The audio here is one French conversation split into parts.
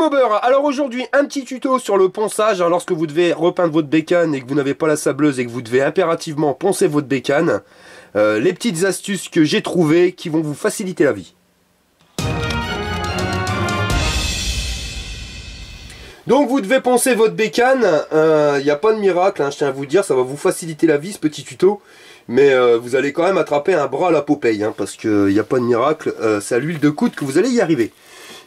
mobers, alors aujourd'hui un petit tuto sur le ponçage, hein, lorsque vous devez repeindre votre bécane et que vous n'avez pas la sableuse et que vous devez impérativement poncer votre bécane. Les petites astuces que j'ai trouvées qui vont vous faciliter la vie. Donc vous devez poncer votre bécane, il n'y a pas de miracle, hein, je tiens à vous dire, ça va vous faciliter la vie ce petit tuto. Mais vous allez quand même attraper un bras à la Popeye, hein, parce qu'il n'y a pas de miracle, c'est à l'huile de coude que vous allez y arriver.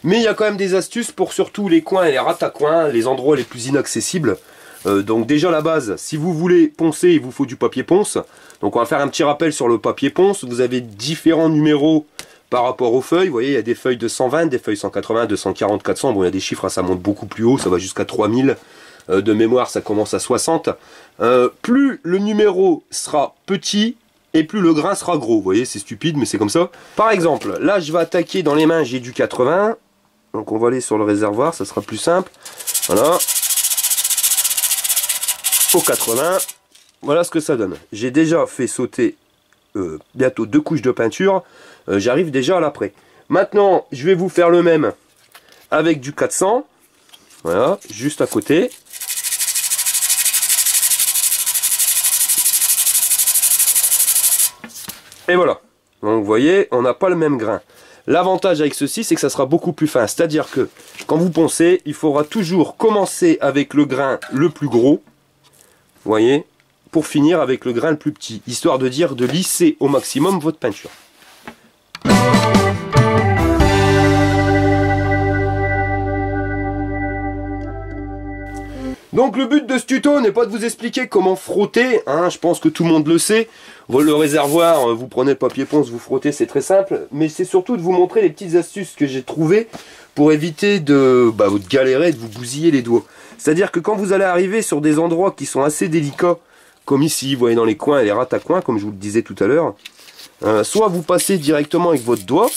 Mais il y a quand même des astuces pour surtout les coins et les rats-à-coins, les endroits les plus inaccessibles. Donc déjà la base, si vous voulez poncer, il vous faut du papier ponce. Donc on va faire un petit rappel sur le papier ponce. Vous avez différents numéros par rapport aux feuilles. Vous voyez, il y a des feuilles de 120, des feuilles 180, 240, 400. Bon, il y a des chiffres, ça monte beaucoup plus haut, ça va jusqu'à 3000. De mémoire, ça commence à 60. Plus le numéro sera petit, et plus le grain sera gros. Vous voyez, c'est stupide, mais c'est comme ça. Par exemple, là, je vais attaquer dans les mains, j'ai du 80. Donc on va aller sur le réservoir, ça sera plus simple. Voilà. Au 80. Voilà ce que ça donne. J'ai déjà fait sauter bientôt 2 couches de peinture. J'arrive déjà à l'après. Maintenant, je vais vous faire le même avec du 400. Voilà, juste à côté. Et voilà. Donc vous voyez, on n'a pas le même grain. L'avantage avec ceci, c'est que ça sera beaucoup plus fin. C'est-à-dire que quand vous poncez, il faudra toujours commencer avec le grain le plus gros. Vous voyez, pour finir avec le grain le plus petit. Histoire de dire de lisser au maximum votre peinture. Donc le but de ce tuto n'est pas de vous expliquer comment frotter, hein, je pense que tout le monde le sait. Le réservoir, vous prenez le papier ponce, vous frottez, c'est très simple. Mais c'est surtout de vous montrer les petites astuces que j'ai trouvées pour éviter de galérer, de vous bousiller les doigts. C'est-à-dire que quand vous allez arriver sur des endroits qui sont assez délicats, comme ici, vous voyez dans les coins et les rats-à-coins, comme je vous le disais tout à l'heure, soit vous passez directement avec votre doigt,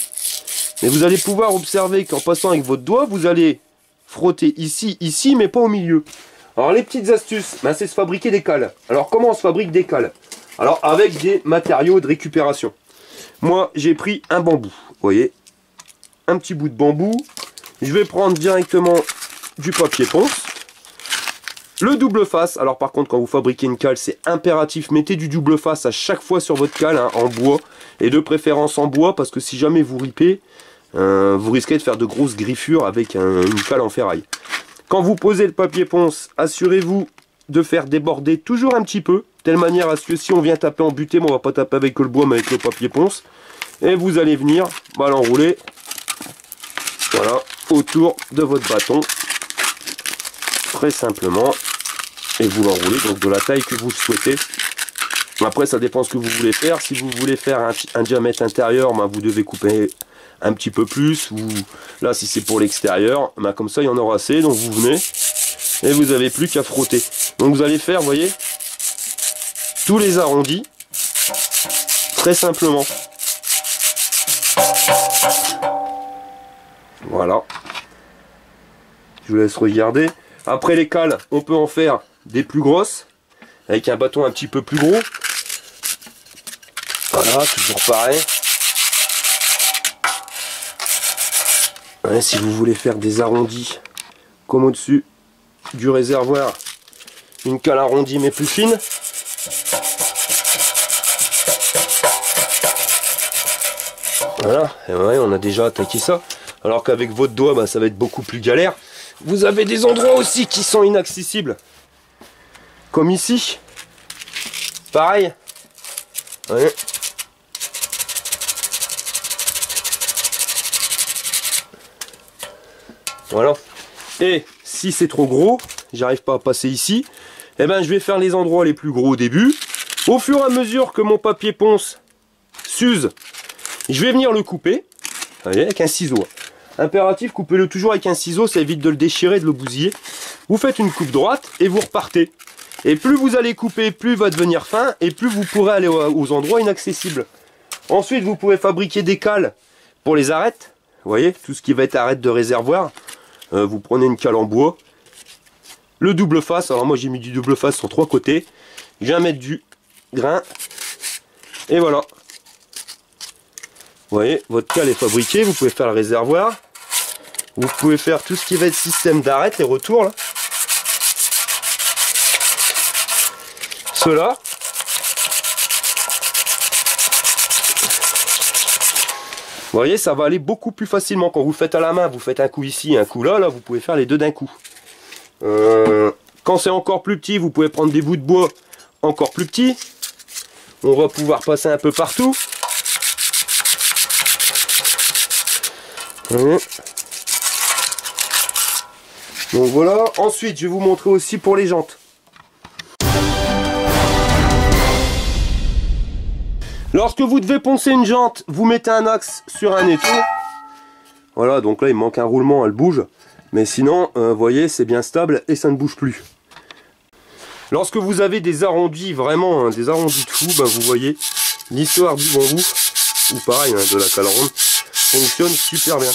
mais vous allez pouvoir observer qu'en passant avec votre doigt, vous allez frotter ici, ici, mais pas au milieu. Alors les petites astuces, c'est se fabriquer des cales. Alors comment on se fabrique des cales? Alors avec des matériaux de récupération. Moi j'ai pris un bambou, vous voyez, un petit bout de bambou. Je vais prendre directement du papier ponce. Le double face, alors par contre quand vous fabriquez une cale c'est impératif, mettez du double face à chaque fois sur votre cale, hein, en bois. Et de préférence en bois parce que si jamais vous ripez, vous risquez de faire de grosses griffures avec une cale en ferraille. Quand vous posez le papier ponce, assurez-vous de faire déborder toujours un petit peu, de telle manière à ce que si on vient taper en butée, on va pas taper avec le bois mais avec le papier ponce. Et vous allez venir l'enrouler, voilà, autour de votre bâton, très simplement, et vous l'enroulez donc de la taille que vous souhaitez. Après ça dépend ce que vous voulez faire. Si vous voulez faire un diamètre intérieur, vous devez couper un petit peu plus, là si c'est pour l'extérieur, comme ça il y en aura assez, donc vous venez et vous n'avez plus qu'à frotter. Donc vous allez faire, vous voyez, tous les arrondis, très simplement. Voilà. Je vous laisse regarder. Après les cales, on peut en faire des plus grosses, avec un bâton un petit peu plus gros. Voilà, toujours pareil. Ouais, si vous voulez faire des arrondis comme au-dessus du réservoir, une cale arrondie mais plus fine. Voilà, et ouais, on a déjà attaqué ça. Alors qu'avec votre doigt, ça va être beaucoup plus galère. Vous avez des endroits aussi qui sont inaccessibles. Comme ici. Pareil. Ouais. Voilà. Et si c'est trop gros, j'arrive pas à passer ici, je vais faire les endroits les plus gros au début. Au fur et à mesure que mon papier ponce s'use, je vais venir le couper, voyez, avec un ciseau. Impératif, coupez-le toujours avec un ciseau, ça évite de le déchirer, de le bousiller. Vous faites une coupe droite et vous repartez. Et plus vous allez couper, plus il va devenir fin et plus vous pourrez aller aux endroits inaccessibles. Ensuite, vous pouvez fabriquer des cales pour les arêtes. Vous voyez, tout ce qui va être arête de réservoir. Vous prenez une cale en bois, le double face, alors moi j'ai mis du double face sur 3 côtés, je viens mettre du grain, et voilà. Vous voyez, votre cale est fabriquée, vous pouvez faire le réservoir, Vous pouvez faire tout ce qui va être système d'arête, les retours là. Ceux-là. Vous voyez, ça va aller beaucoup plus facilement. Quand vous le faites à la main, vous faites un coup ici, un coup là, là vous pouvez faire les deux d'un coup. Quand c'est encore plus petit, vous pouvez prendre des bouts de bois encore plus petits. On va pouvoir passer un peu partout. Donc voilà. Ensuite, je vais vous montrer aussi pour les jantes. Lorsque vous devez poncer une jante, vous mettez un axe sur un étau. Voilà, donc là il manque un roulement, elle bouge. Mais sinon, vous voyez, c'est bien stable et ça ne bouge plus. Lorsque vous avez des arrondis, vraiment des arrondis de fou, vous voyez, l'histoire du bambou, ou pareil, de la cale ronde, fonctionne super bien.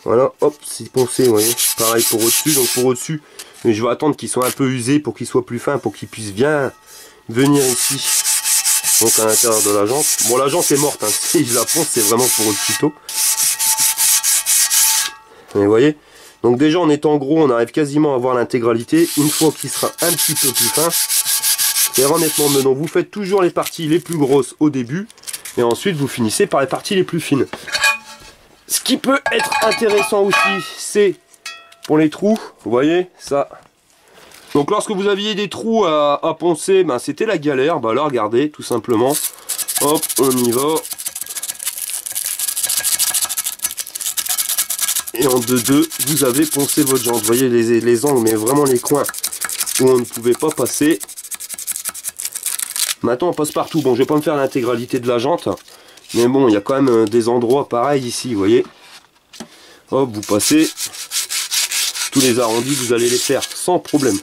Voilà, hop, c'est poncé, vous voyez. Pareil pour au-dessus, donc pour au-dessus, mais je vais attendre qu'ils soient un peu usés pour qu'ils soient plus fins, pour qu'ils puissent bien venir ici. Donc à l'intérieur de la jante. Bon, la jante est morte, si je la ponce, c'est vraiment pour le tuto. Et vous voyez, donc déjà en étant gros, on arrive quasiment à voir l'intégralité. Une fois qu'il sera un petit peu plus fin, et honnêtement, maintenant, vous faites toujours les parties les plus grosses au début, et ensuite vous finissez par les parties les plus fines. Ce qui peut être intéressant aussi, c'est pour les trous, vous voyez, ça. Donc lorsque vous aviez des trous à poncer, c'était la galère. Là, regardez, tout simplement. Hop, on y va. Et en 2-2, vous avez poncé votre jante. Vous voyez les angles, mais vraiment les coins où on ne pouvait pas passer. Maintenant, on passe partout. Bon, je vais pas me faire l'intégralité de la jante. Mais bon, il y a quand même des endroits pareils ici, vous voyez. Hop, vous passez. Tous les arrondis, vous allez les faire sans problème.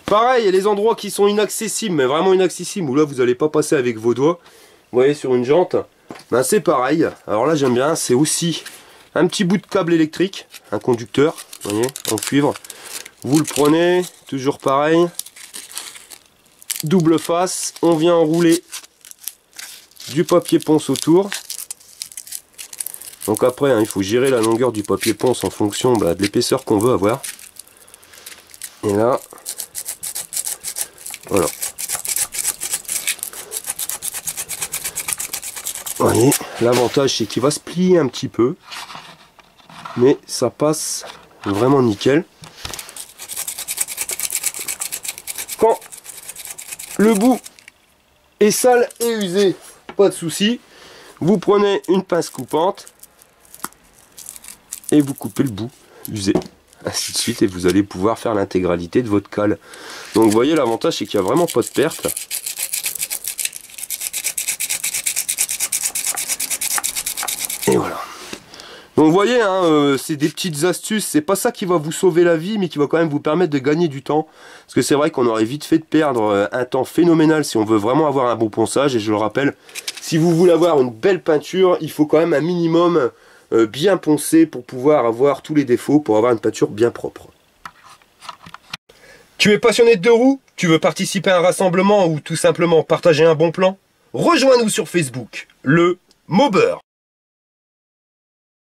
Pareil, il y a les endroits qui sont inaccessibles, mais vraiment inaccessibles, où là vous n'allez pas passer avec vos doigts. Vous voyez, sur une jante, c'est pareil. Alors là j'aime bien, c'est aussi un petit bout de câble électrique, un conducteur, vous voyez, en cuivre. Vous le prenez, toujours pareil, double face, on vient enrouler du papier ponce autour. Donc après, il faut gérer la longueur du papier ponce en fonction de l'épaisseur qu'on veut avoir. Et là, voilà. Vous voyez, l'avantage c'est qu'il va se plier un petit peu, mais ça passe vraiment nickel. Quand le bout est sale et usé, pas de souci, vous prenez une pince coupante et vous coupez le bout usé, ainsi de suite, et vous allez pouvoir faire l'intégralité de votre cale. Donc vous voyez, l'avantage c'est qu'il n'y a vraiment pas de perte. Et voilà. Donc vous voyez, c'est des petites astuces, c'est pas ça qui va vous sauver la vie, mais qui va quand même vous permettre de gagner du temps. Parce que c'est vrai qu'on aurait vite fait de perdre un temps phénoménal si on veut vraiment avoir un bon ponçage. Et je le rappelle, si vous voulez avoir une belle peinture, il faut quand même un minimum bien poncer pour pouvoir avoir tous les défauts, pour avoir une peinture bien propre. Tu es passionné de deux roues? Tu veux participer à un rassemblement ou tout simplement partager un bon plan? Rejoins-nous sur Facebook, le Mobber.